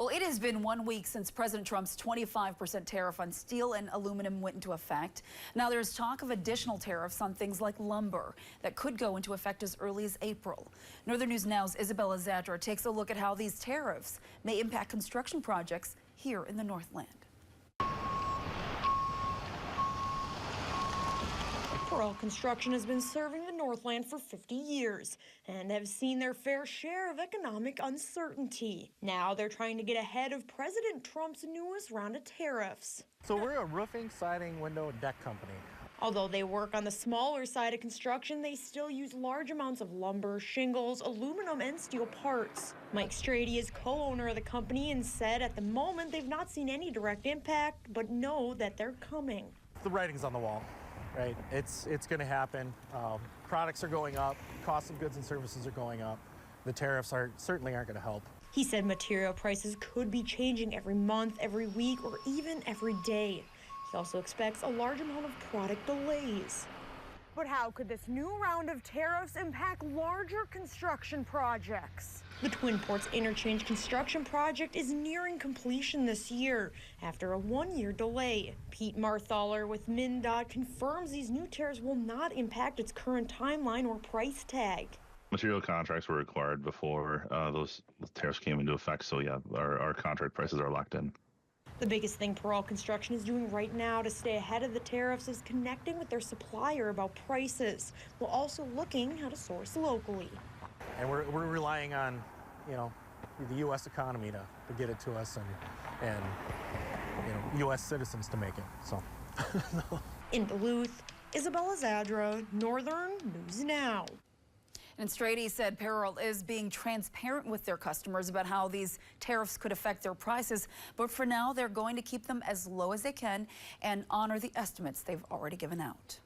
Well, it has been 1 week since President Trump's 25% tariff on steel and aluminum went into effect. Now there's talk of additional tariffs on things like lumber that could go into effect as early as April. Northern News Now's Isabella Zadra takes a look at how these tariffs may impact construction projects here in the Northland. Pearl Construction has been serving the Northland for 50 years and have seen their fair share of economic uncertainty. Now they're trying to get ahead of President Trump's newest round of tariffs. So we're a roofing, siding, window, and deck company. Although they work on the smaller side of construction, they still use large amounts of lumber, shingles, aluminum, and steel parts. Mike Strady is co-owner of the company and said at the moment they've not seen any direct impact, but know that they're coming. The writing's on the wall, right? It's going to happen. Products are going up. Costs of goods and services are going up. The tariffs certainly aren't going to help. He said material prices could be changing every month, every week, or even every day. He also expects a large amount of product delays. But how could this new round of tariffs impact larger construction projects? The Twin Ports Interchange construction project is nearing completion this year after a 1-year delay. Pete Marthaler with MnDOT confirms these new tariffs will not impact its current timeline or price tag. Material contracts were required before those tariffs came into effect, so yeah, our contract prices are locked in. The biggest thing Pearl Construction is doing right now to stay ahead of the tariffs is connecting with their supplier about prices, while also looking how to source locally. And we're relying on, the U.S. economy to get it to us and U.S. citizens to make it. So. In Duluth, Isabella Zadra, Northern News Now. And Strady said Pearl is being transparent with their customers about how these tariffs could affect their prices. But for now, they're going to keep them as low as they can and honor the estimates they've already given out.